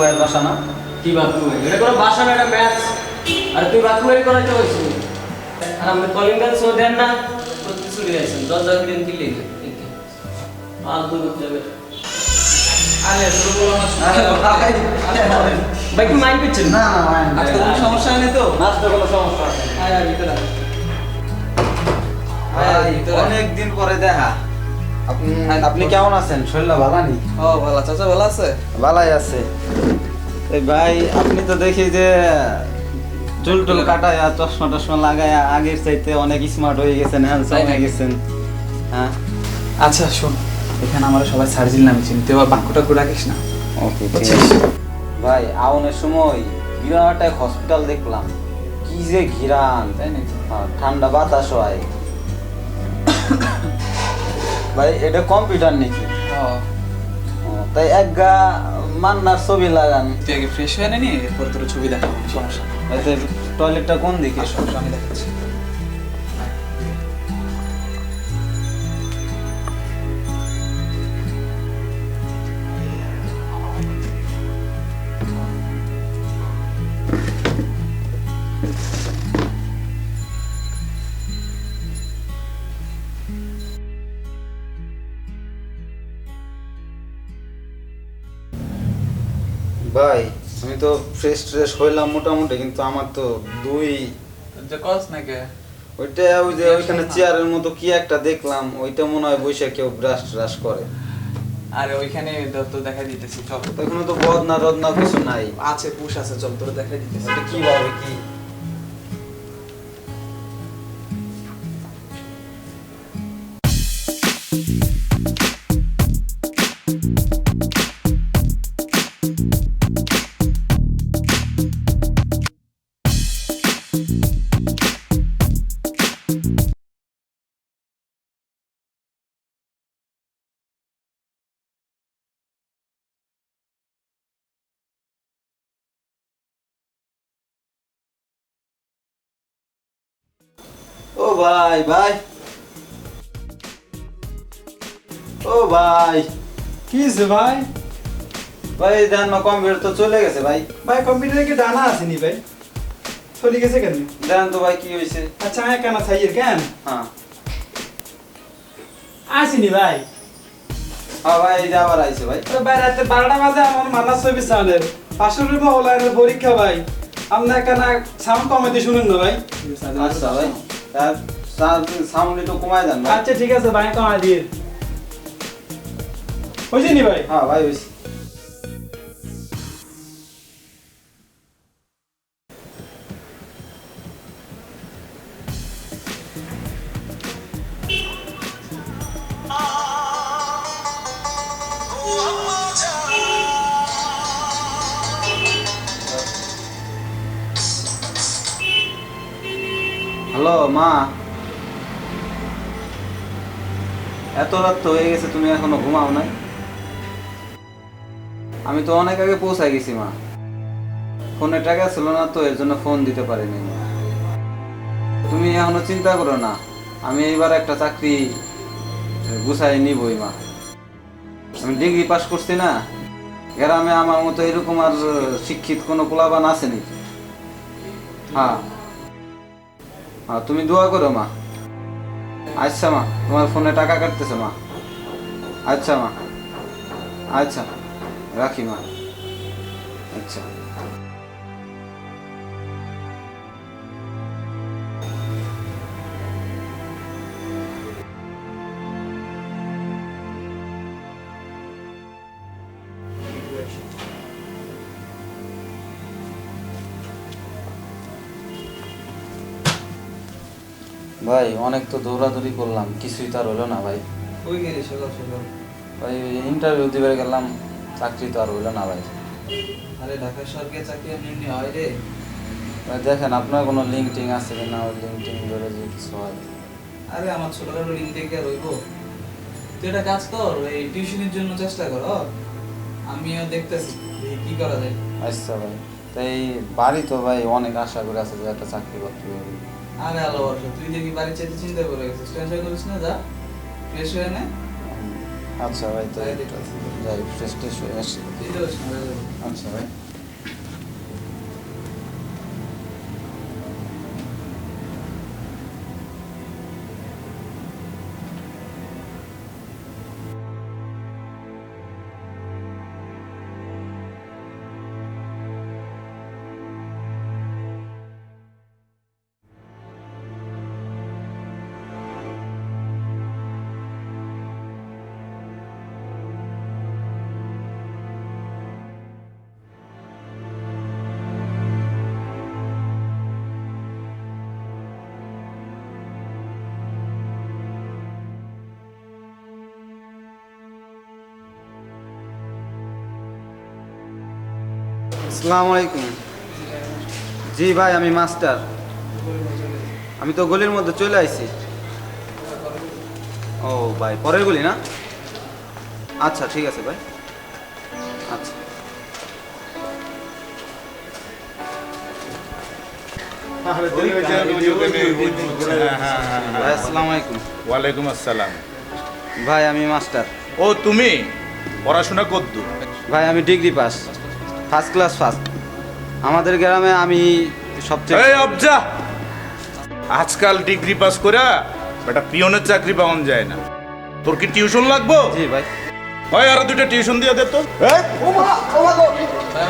ভাইয়ের বাসা না? কি বাপু ভাই, এটা কোনো বাসা না, এটা ম্যাচ। আর তুই বাপু ভাই করাইতে হয়েছিল, আর আপনি কলিং বেল শো দেন না, করতে চলে যাচ্ছেন 10,000 দিন কি লেগে ফালতু করতে যাবে। আরে শুরু করলাম ভাই কি মাইন্ড করছেন? না না মাইন্ড আজকে কোনো সমস্যা নেই তো? নাচতে কোনো সমস্যা আছে না। আয় ভিতরে ভাই, অনেকদিন পরে দেখা। আপনি কেমন আছেন? শরীরটা ভালো নি? ও ভালো, চাচা ভালো আছে? ভালাই আছে। এই ভাই, আপনি তো দেখি যে চুল টুল কাটায় চশমা টশমা লাগায় আগের চাইতে অনেক স্মার্ট হয়ে গেছেন, হ্যান্ডসাম হয়ে গেছেন। হ্যাঁ আচ্ছা শোন, এখানে আমরা সবাই সার্জিল নামে চিনি, তুই আবার বাক্যটা করে রাখিস না। ওকে ভাই, আউনের সময় বিরাট এক হসপিটাল দেখলাম, কি যে ঘিরান, তাই নাকি? ঠান্ডা বাতাস হয়। ভাই এটা কম্পিউটার নাকি? ও, তাই এক গা মান্নার ছবি লাগান। তুই আগে ফ্রেশ হয়ে নি, এরপর তোর ছবি দেখাবো, সমস্যা নেই। এতে টয়লেটটা কোন দিকে? সমস্যা আমি দেখাচ্ছি। ভাই আমি তো ফ্রেশ ট্রেশ হইলাম মোটামুটি, কিন্তু আমার তো দুই যে কস নাকি? ওইটা ওই যে ওইখানে চেয়ারের মতো কি একটা দেখলাম, ওইটা মনে হয় বসে কেউ ব্রাশ ট্রাশ করে। আরে ওইখানে তো দেখাই দিতেছি, চল। ওইখানে তো বদনা রদনা কিছু নাই। আছে, পুশ আছে, চল তোর দেখাই দিতেছি। ওইটা কিভাবে কি? ও ভাই ভাই, ও ভাই, কি হয়েছে ভাই? ভাই দেন না, কম্পিউটার তো চলে গেছে ভাই। ভাই কম্পিউটারে কি ডানা আসেনি ভাই? চলে গেছে কেন? দেন তো ভাই কি হয়েছে? আচ্ছা আয় কেন ছাইয়ের কেন? হ্যাঁ আসেনি ভাই। হ্যাঁ ভাই, এই যে আবার আইছে ভাই। তো ভাই রাতে 12টা বাজে আমার মান্না ছবি সাউন্ডের 500 রুপে অনলাইনের পরীক্ষা ভাই। আপনার কেন সাউন্ড কমাইতে শুনুন না ভাই? আচ্ছা ভাই, তার সাউন্ড একটু কমায় দেন ভাই। আচ্ছা ঠিক আছে ভাই, কমাই দিয়ে হয়েছে নি ভাই? হ্যাঁ ভাই হয়েছে। হ্যালো মা, এত রাত তো হয়ে গেছে, তুমি এখনো ঘুমাও নাই? আমি তো অনেক আগে পৌঁছায় গেছি মা, ফোনে টাকা ছিল না তো, এর জন্য ফোন দিতে পারিনি মা। তুমি এখনো চিন্তা করো না, আমি এইবার একটা চাকরি গুছাই নিবই মা। আমি ডিগ্রি পাস করছি না, গ্রামে আমার মতো এরকম আর শিক্ষিত কোনো পোলাবান আছে নাকি? হ্যাঁ হ্যাঁ, তুমি দোয়া করো মা। আচ্ছা মা, তোমার ফোনে টাকা কাটতেছে মা। আচ্ছা মা, আচ্ছা রাখি মা। আচ্ছা ভাই, অনেক তো দৌড়াদৌড়ি করলাম, কিছুই তো আর হলো না ভাই। ওই গেলি সকাল সকাল? ভাই ইন্টারভিউ দিবে গেলাম, চাকরি তো আর হলো না ভাই। আরে ঢাকা সরকারি চাকরি এমনি হয় রে। ভাই দেখেন আপনার কোনো লিঙ্ক টিং আছে কিনা, ওই লিঙ্ক টিং ধরে যদি কিছু হয়। আরে আমার ছোটখাটো লিঙ্ক থেকে আর হইব? তুই একটা কাজ কর, এই টিউশনের জন্য চেষ্টা কর, আমিও দেখতেছি কি করা যায়। আচ্ছা ভাই, তাই বাড়ি তো ভাই অনেক আশা করে আছে যে একটা চাকরি বাকরি হবে। আরে আলো বর্ষ, তুই দেখি বাড়ি চাইতে চিন্তা করে গেছিস, টেনশন করিস না, যা ফ্রেশ হয়ে নে, আচ্ছা ভাই, তো যাই দেখতেছি। যাই ফ্রেশ ট্রেশ হয়ে আসি। এটা হচ্ছে না, এটা হচ্ছে না। আচ্ছা ভাই। আসসালামু আলাইকুম। জি ভাই, আমি মাস্টার। আমি তো গলির মধ্যে চলে আইছি। ও ভাই, পরের গলি না? আচ্ছা ঠিক আছে ভাই। আচ্ছা ভাই, আসসালামু আলাইকুম। ওয়ালাইকুম আসসালাম। ভাই আমি মাস্টার। ও তুমি পড়াশোনা করতো? ভাই আমি degree pass, first class first. আমাদের গ্রামে আমি সবচেয়ে এই অবজা, আজকাল ডিগ্রি পাস করে একটা পিয়নের চাকরি পাওয়া যায় না। তোর কি টিউশন লাগবো? জি ভাই। হয় আরো দুটো টিউশন দিয়ে দে তো। এই,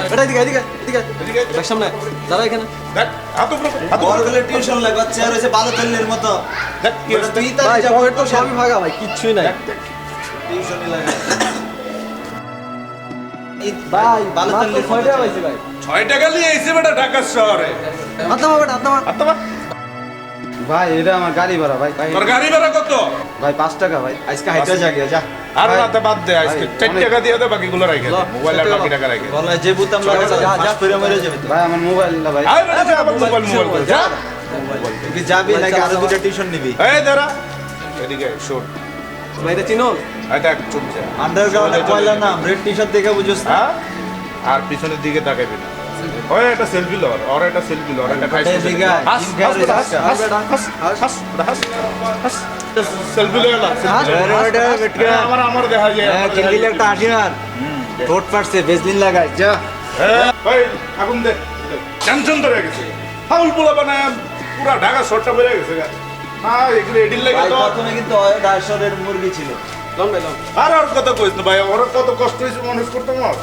এটা এদিকে এদিকে এদিকে এদিকে দেখ সামনে দাঁড়া এখানে। দেখ, হাত উপরে, হাত উপরে। টিউশন লাগবে চেয়ার হইছে বালু তেলের মতো দেখ কি হচ্ছে। তুই ভাই পকেট তো সবই ভাগা ভাই, কিচ্ছুই নাই। টিউশনই লাগে ভাই বালু মাত্র তেলের 6 টাকা পাইছি ভাই। 6 টাকা নিয়ে এসে বেটা ঢাকা শহরে। হাত নামা বেটা, হাত নামা। আর তোমার ভাই এটা আমার গাড়ি ভাড়া ভাই। তোর গাড়ি ভাড়া কত? ভাই 5 টাকা ভাই। আজকে হাইটা জাগে যা আর ভাই, রাতে বাদ দে, আজকে ভাই, 4 অনেক- টাকা দিয়ে দে, বাকিগুলো রাখে দে। ল, মোবাইল আর 4 বাকি টাকা টাকা রাখে দে। বলে যে বুতাম চলে লাগা যা, যা ফিরে মরে যাবে তো ভাই আমার মোবাইলটা ভাই। আয় বেটা, যা, আবার মোবাইল কর, যা। তুই কি যাবি নাকি আরো দুটো টিউশন নিবি এই দাঁড়া, এদিকে শোন। ভাই এটা চিনো? এই দেখ, চুপ যা। আন্ডারগ্রাউন্ডে কয়লা নাম রেড টি-শার্ট দেখে বুঝছ না হ্যাঁ? আর পিছনের দিকে তাকাবি না। ওই একটা সেলফি লর, ওর একটা সেলফি লর, একটা খাইছ। এই দিকে আয়, হাস, তিন হাস, ঘরে হাস, যাস। হাস, হাস, হাস, হাস, হাস। সেলফি লর না, সেলফি লর। আরে ওটা বেটকা আমার দেখা যায়। হ্যাঁ কিনলি একটা হাসি মার ঠোঁট ফাটছে বেজলিন লাগাই যা হ্যাঁ, ওই আগুন দে। টেনশন ধরে গেছে। ফাউল পোলা বানায় পুরা ঢাকা শর্টটা বেড়ে গেছে। হ্যাঁ, এগুলো এডিল লাগে ভাই তো। প্রথমে কিন্তু 250 মুরগি ছিল লন ভাই লন। আর আর কত কইছ না ভাই, ওর কত কষ্ট হইছে মানুষ করতে আমার।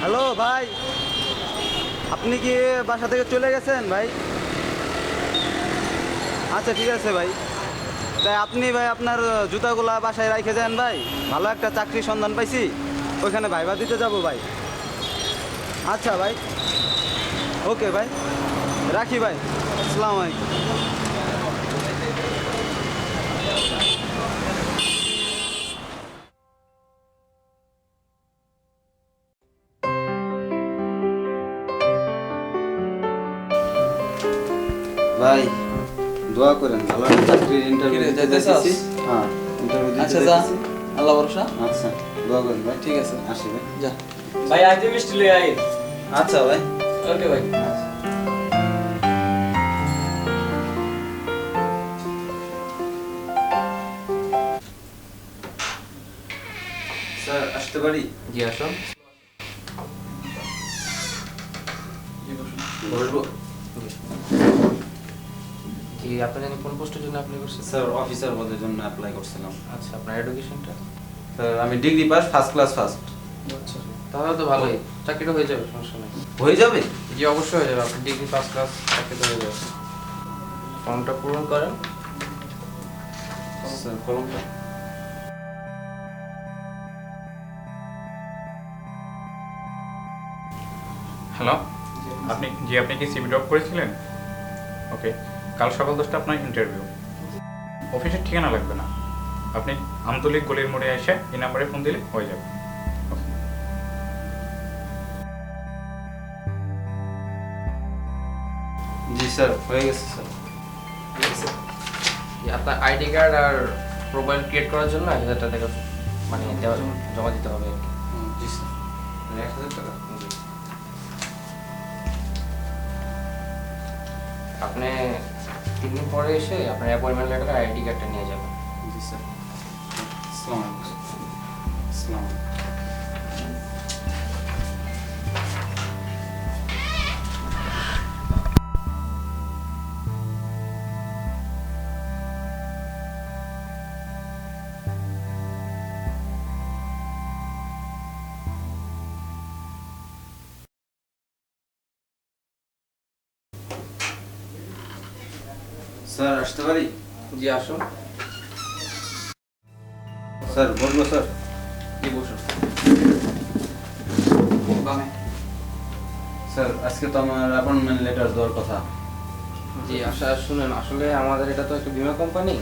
হ্যালো ভাই, আপনি কি বাসা থেকে চলে গেছেন ভাই? আচ্ছা ঠিক আছে ভাই। তাই আপনি ভাই আপনার জুতাগুলা বাসায় রেখে যান ভাই। ভালো একটা চাকরির সন্ধান পাইছি, ওইখানে ভাইবা দিতে যাব ভাই। আচ্ছা ভাই, ওকে ভাই, রাখি ভাই। আসসালামু আলাইকুম। ভাই দোয়া করেন, ভালো একটা চাকরির ইন্টারভিউ কিরে, দিতে যাইতেছস? যাচ্ছি। হ্যাঁ, ইন্টারভিউ দিতে আচ্ছা যা, যাচ্ছি। আল্লাহ ভরসা। আচ্ছা, দোয়া করেন ভাই। ঠিক আছে আসি ভাই। যা। ভাই আইতে মিষ্টি লই আই। আচ্ছা ভাই। ওকে ভাই। স্যার আসতে পারি? জি আসুন। জি, বসুন। বসবো। জি, আপনি জানেন কোন পোস্টের জন্য অ্যাপ্লাই করছেন? স্যার অফিসার পদের জন্য অ্যাপ্লাই করছিলাম। আচ্ছা, আপনার এডুকেশনটা? স্যার আমি degree pass, first class first. আচ্ছা তাহলে তো ভালোই, চাকরিটা হয়ে যাবে, সমস্যা নেই। হয়ে যাবে? জি অবশ্যই হয়ে যাবে, আপনি ডিগ্রি ফার্স্ট ক্লাস, চাকরিটা হয়ে যাবে। ফর্মটা পূরণ করেন। স্যার কলমটা। হ্যালো, আপনি কি সিভি ড্রপ করেছিলেন? ওকে, কাল সকাল 10টা আপনার ইন্টারভিউ। অফিসের ঠিকানা লাগবে না, আপনি আমতলিক গলির মোড়ে এসে এই নাম্বারে ফোন দিলে হয়ে যাবে। জি স্যার, হয়ে গেছে স্যার। আপনার আইডি কার্ড আর প্রোফাইল ক্রিয়েট করার জন্য 1000 টাকা মানে জমা দিতে হবে আর কি। জি স্যার। 1000 টাকা। জি। আপনি 3 দিন পরে এসে আপনার অ্যাপয়েন্টমেন্ট লেটার আর আইডি কার্ডটা নিয়ে যাবেন। জি স্যার। আসসালামু আলাইকুম। আসসালামু আলাইকুম। স্যার আসতে পারি? জি আসুন। স্যার বলবো স্যার? জি বসুন। বামে। স্যার আজকে তো আমার অ্যাপয়েন্টমেন্ট লেটার দেওয়ার কথা। জি আশা শুনেন, আসলে আমাদের এটা তো একটা বীমা কোম্পানি,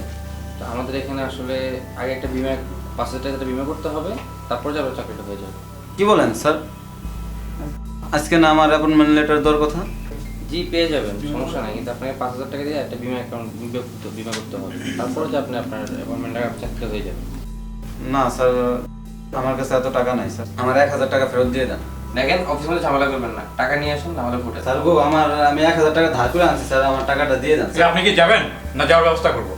তো আমাদের এখানে আসলে আগে একটা বীমা 5,000 টাকা বীমা করতে হবে, তারপর যাবে চাকরিটা হয়ে যাবে। কি বলেন স্যার? আজকে না আমার অ্যাপয়েন্টমেন্ট লেটার দেওয়ার কথা? জি পেয়ে যাবেন, সমস্যা নাই, কিন্তু আপনাকে 5,000 টাকা দিয়ে একটা বীমা অ্যাকাউন্ট বীমা করতে হবে, তারপরে যে আপনি আপনার অ্যাপয়েন্টমেন্ট টাকা চাকরি হয়ে যাবে। না স্যার, আমার কাছে এত টাকা নাই স্যার, আমার 1000 টাকা ফেরত দিয়ে দেন। দেখেন অফিস মধ্যে ঝামেলা করবেন না, টাকা নিয়ে আসেন, নাহলে ফুটে স্যার গো, আমি 1000 টাকা ধার করে আনছি স্যার, আমার টাকাটা দিয়ে দেন। আপনি কি যাবেন না যাওয়ার ব্যবস্থা করবো?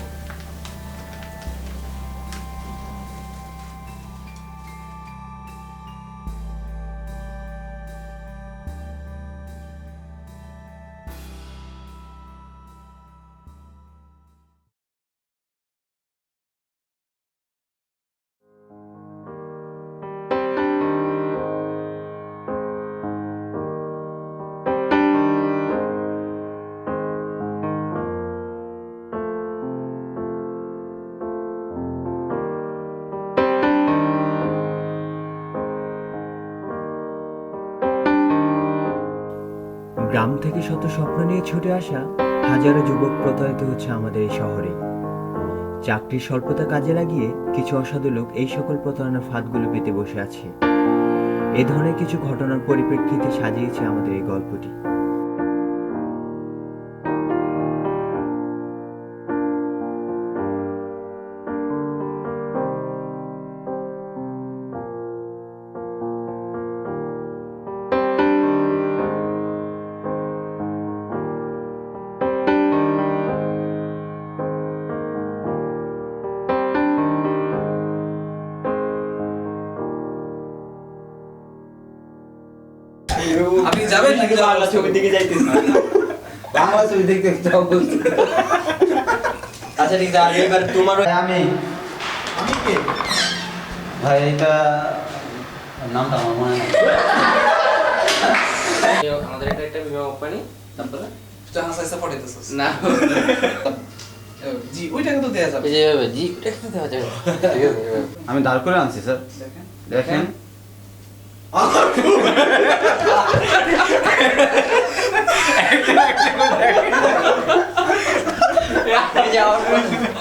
গ্রাম থেকে শত স্বপ্ন নিয়ে ছুটে আসা হাজারো যুবক প্রতারিত হচ্ছে আমাদের এই শহরে। চাকরির স্বল্পতা কাজে লাগিয়ে কিছু অসাধু লোক এই সকল প্রতারণার ফাঁদগুলো পেতে বসে আছে। এ ধরনের কিছু ঘটনার পরিপ্রেক্ষিতে সাজিয়েছে আমাদের এই গল্পটি। আপনি যাবেন নাকি বাংলা ছবির দিকে যাইতেছেন? বাংলা ছবি দেখতে যাও বলছি। আচ্ছা ঠিক আছে, এবার তোমার আমি কে ভাই? এটা নামটা আমার মনে নাই। আমাদের এটা একটা বীমা কোম্পানি, তারপরে জাহাজ আইসা পড়াইতেছস না জি ওই টাকা তো দেয়া যাবে। এই যে এভাবে, জি ওটা কিন্তু দেওয়া যাবে, ঠিক আছে এভাবে। আমি দাঁড় করে আনছি স্যার, দেখেন। যাওয়ার